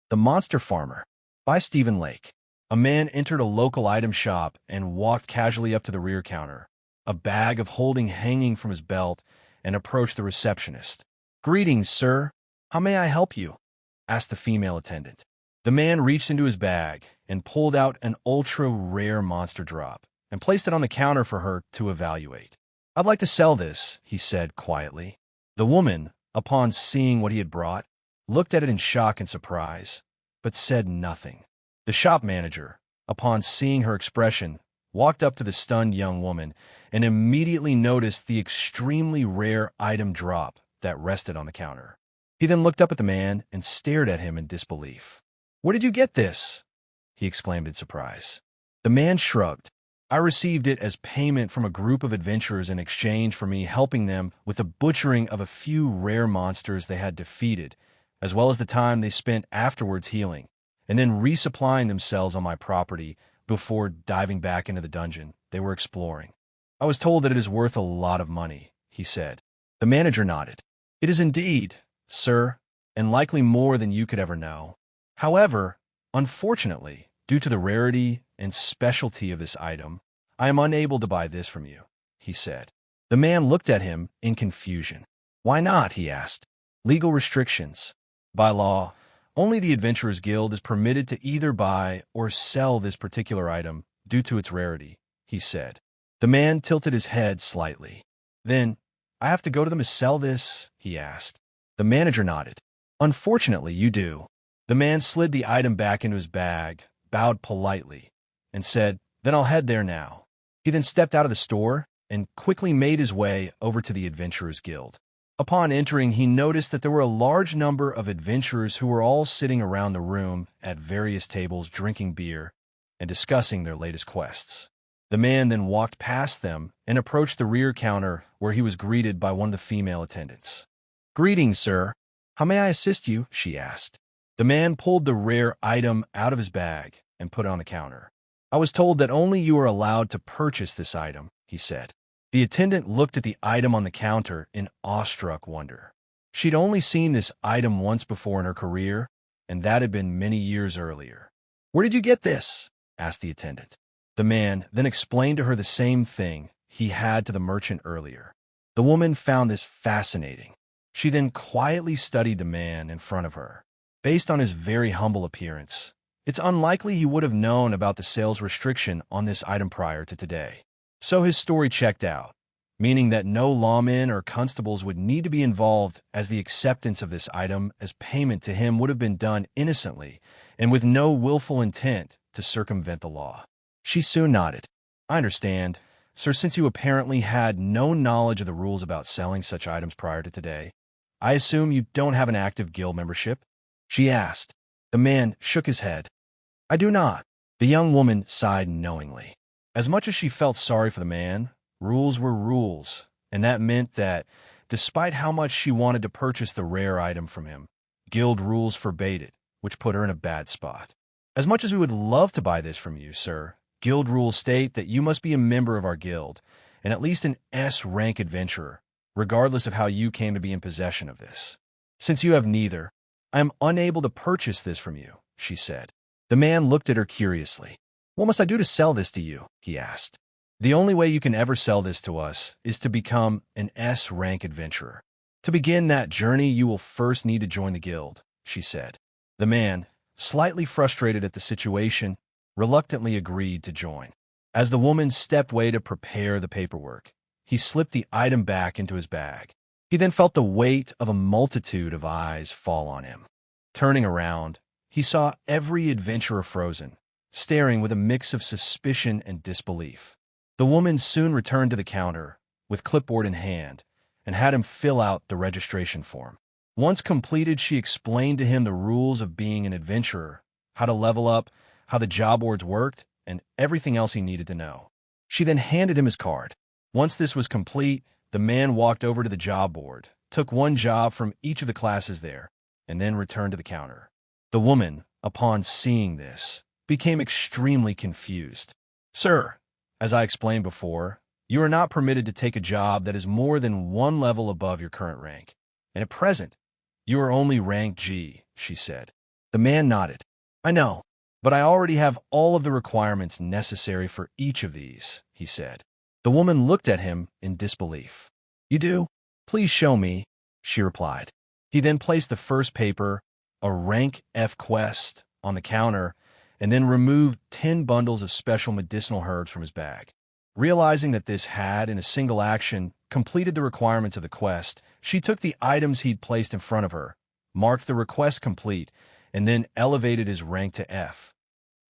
The Monster Farmer by Stephen Lake. A man entered a local item shop and walked casually up to the rear counter, a bag of holding hanging from his belt, and approached the receptionist. "Greetings, sir. How may I help you?" asked the female attendant. The man reached into his bag and pulled out an ultra-rare monster drop and placed it on the counter for her to evaluate. "I'd like to sell this," he said quietly. The woman, upon seeing what he had brought, looked at it in shock and surprise, but said nothing. The shop manager, upon seeing her expression, walked up to the stunned young woman and immediately noticed the extremely rare item drop that rested on the counter. He then looked up at the man and stared at him in disbelief. "Where did you get this?" he exclaimed in surprise. The man shrugged. "I received it as payment from a group of adventurers in exchange for me helping them with the butchering of a few rare monsters they had defeated, as well as the time they spent afterwards healing, and then resupplying themselves on my property before diving back into the dungeon they were exploring. I was told that it is worth a lot of money," he said. The manager nodded. "It is indeed, sir, and likely more than you could ever know. However, unfortunately, due to the rarity and specialty of this item, I am unable to buy this from you," he said. The man looked at him in confusion. "Why not?" he asked. "Legal restrictions. By law, only the Adventurers Guild is permitted to either buy or sell this particular item due to its rarity," he said. The man tilted his head slightly. "Then, I have to go to them to sell this?" he asked. The manager nodded. "Unfortunately, you do." The man slid the item back into his bag, bowed politely, and said, "Then I'll head there now." He then stepped out of the store and quickly made his way over to the Adventurers Guild. Upon entering, he noticed that there were a large number of adventurers who were all sitting around the room at various tables drinking beer and discussing their latest quests. The man then walked past them and approached the rear counter where he was greeted by one of the female attendants. "Greetings, sir. How may I assist you?" she asked. The man pulled the rare item out of his bag and put it on the counter. "I was told that only you are allowed to purchase this item," he said. The attendant looked at the item on the counter in awestruck wonder. She'd only seen this item once before in her career, and that had been many years earlier. "Where did you get this?" asked the attendant. The man then explained to her the same thing he had to the merchant earlier. The woman found this fascinating. She then quietly studied the man in front of her. Based on his very humble appearance, it's unlikely he would have known about the sales restriction on this item prior to today. So his story checked out, meaning that no lawmen or constables would need to be involved, as the acceptance of this item as payment to him would have been done innocently and with no willful intent to circumvent the law. She soon nodded. "I understand, sir, since you apparently had no knowledge of the rules about selling such items prior to today. I assume you don't have an active guild membership?" she asked. The man shook his head. "I do not." The young woman sighed knowingly. As much as she felt sorry for the man, rules were rules, and that meant that, despite how much she wanted to purchase the rare item from him, guild rules forbade it, which put her in a bad spot. "As much as we would love to buy this from you, sir, guild rules state that you must be a member of our guild, and at least an S-rank adventurer, regardless of how you came to be in possession of this. Since you have neither, I am unable to purchase this from you," she said. The man looked at her curiously. "What must I do to sell this to you?" he asked. "The only way you can ever sell this to us is to become an S-rank adventurer. To begin that journey, you will first need to join the guild," she said. The man, slightly frustrated at the situation, reluctantly agreed to join. As the woman stepped away to prepare the paperwork, he slipped the item back into his bag. He then felt the weight of a multitude of eyes fall on him. Turning around, he saw every adventurer frozen, staring with a mix of suspicion and disbelief. The woman soon returned to the counter, with clipboard in hand, and had him fill out the registration form. Once completed, she explained to him the rules of being an adventurer, how to level up, how the job boards worked, and everything else he needed to know. She then handed him his card. Once this was complete, the man walked over to the job board, took one job from each of the classes there, and then returned to the counter. The woman, upon seeing this, became extremely confused. "Sir, as I explained before, you are not permitted to take a job that is more than one level above your current rank, and at present, you are only rank G," she said. The man nodded. I know, but I already have all of the requirements necessary for each of these, he said. The woman looked at him in disbelief. You do? Please show me, she replied. He then placed the first paper, a rank F quest, on the counter, and then removed 10 bundles of special medicinal herbs from his bag. Realizing that this had, in a single action, completed the requirements of the quest, she took the items he'd placed in front of her, marked the request complete, and then elevated his rank to F.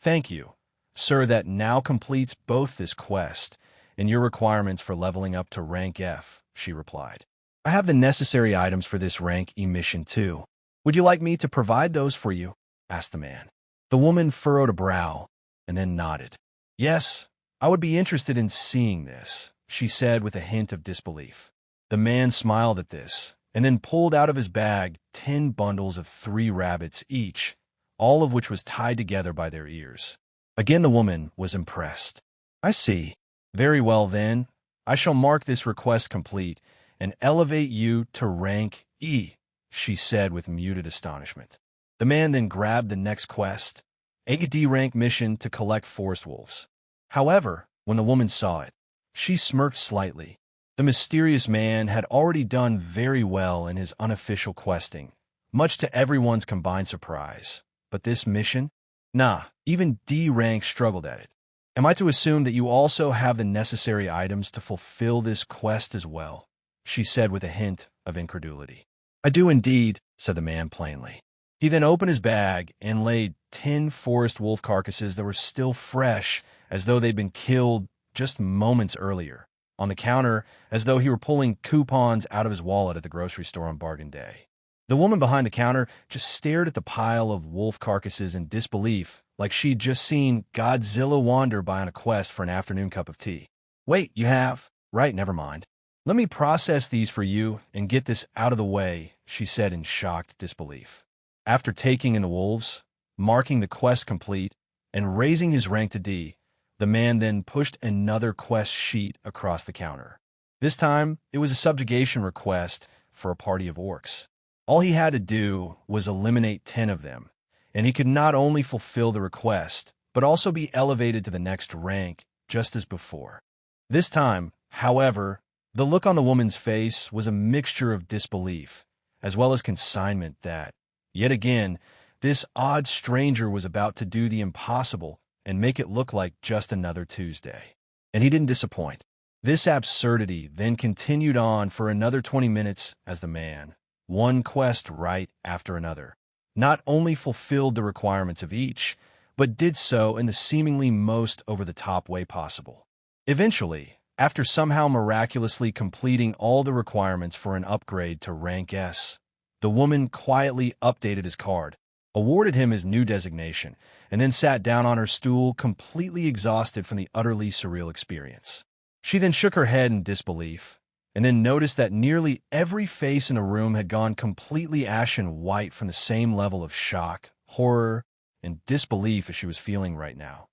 Thank you, sir, that now completes both this quest and your requirements for leveling up to rank F, she replied. I have the necessary items for this rank E mission too. Would you like me to provide those for you? Asked the man. The woman furrowed a brow and then nodded. Yes, I would be interested in seeing this, she said with a hint of disbelief. The man smiled at this and then pulled out of his bag 10 bundles of 3 rabbits each, all of which was tied together by their ears. Again, the woman was impressed. I see. Very well then, I shall mark this request complete and elevate you to rank E, she said with muted astonishment. The man then grabbed the next quest, a D rank mission to collect forest wolves. However, when the woman saw it, she smirked slightly. The mysterious man had already done very well in his unofficial questing, much to everyone's combined surprise. But this mission? Nah, even D rank struggled at it. Am I to assume that you also have the necessary items to fulfill this quest as well? She said with a hint of incredulity. I do indeed, said the man plainly. He then opened his bag and laid 10 forest wolf carcasses that were still fresh, as though they'd been killed just moments earlier, on the counter as though he were pulling coupons out of his wallet at the grocery store on bargain day. The woman behind the counter just stared at the pile of wolf carcasses in disbelief, like she'd just seen Godzilla wander by on a quest for an afternoon cup of tea. Wait, you have? Right, never mind. Let me process these for you and get this out of the way, she said in shocked disbelief. After taking in the wolves, marking the quest complete, and raising his rank to D, the man then pushed another quest sheet across the counter. This time, it was a subjugation request for a party of orcs. All he had to do was eliminate 10 of them, and he could not only fulfill the request, but also be elevated to the next rank, just as before. This time, however, the look on the woman's face was a mixture of disbelief, as well as consignment that, yet again, this odd stranger was about to do the impossible and make it look like just another Tuesday. And he didn't disappoint. This absurdity then continued on for another 20 minutes as the man, one quest right after another, not only fulfilled the requirements of each, but did so in the seemingly most over-the-top way possible. Eventually, after somehow miraculously completing all the requirements for an upgrade to rank S, the woman quietly updated his card, awarded him his new designation, and then sat down on her stool completely exhausted from the utterly surreal experience. She then shook her head in disbelief, and then noticed that nearly every face in the room had gone completely ashen white from the same level of shock, horror, and disbelief as she was feeling right now,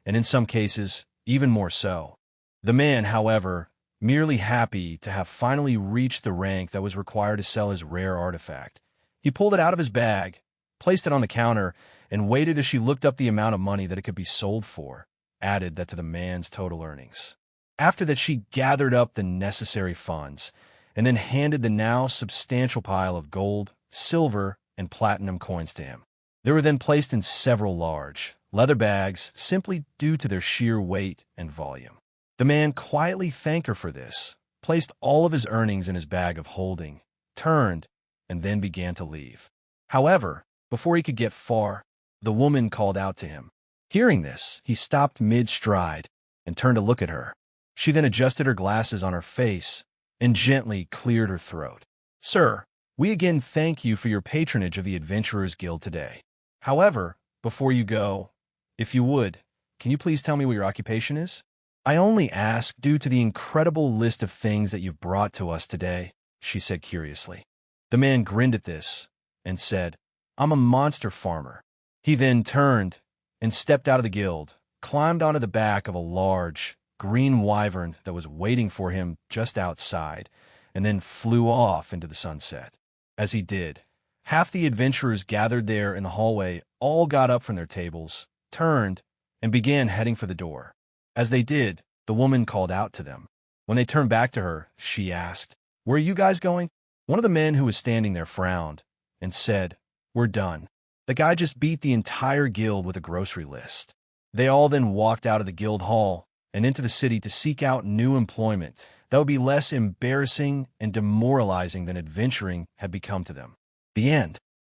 and in some cases, even more so. The man, however, merely happy to have finally reached the rank that was required to sell his rare artifact. He pulled it out of his bag, placed it on the counter, and waited as she looked up the amount of money that it could be sold for, added that to the man's total earnings. After that, she gathered up the necessary funds, and then handed the now substantial pile of gold, silver, and platinum coins to him. They were then placed in several large, leather bags simply due to their sheer weight and volume. The man quietly thanked her for this, placed all of his earnings in his bag of holding, turned, and then began to leave. However, before he could get far, the woman called out to him. Hearing this, he stopped mid-stride and turned to look at her. She then adjusted her glasses on her face and gently cleared her throat. Sir, we again thank you for your patronage of the Adventurers Guild today. However, before you go, if you would, can you please tell me what your occupation is? I only ask due to the incredible list of things that you've brought to us today, she said curiously. The man grinned at this and said, I'm a monster farmer. He then turned and stepped out of the guild, climbed onto the back of a large, green wyvern that was waiting for him just outside, and then flew off into the sunset. As he did, Half the adventurers gathered there in the hallway all got up from their tables, turned, and began heading for the door. As they did, the woman called out to them. When they turned back to her, she asked, "Where are you guys going?" One of the men who was standing there frowned and said, "We're done. The guy just beat the entire guild with a grocery list." They all then walked out of the guild hall and into the city to seek out new employment that would be less embarrassing and demoralizing than adventuring had become to them. The end.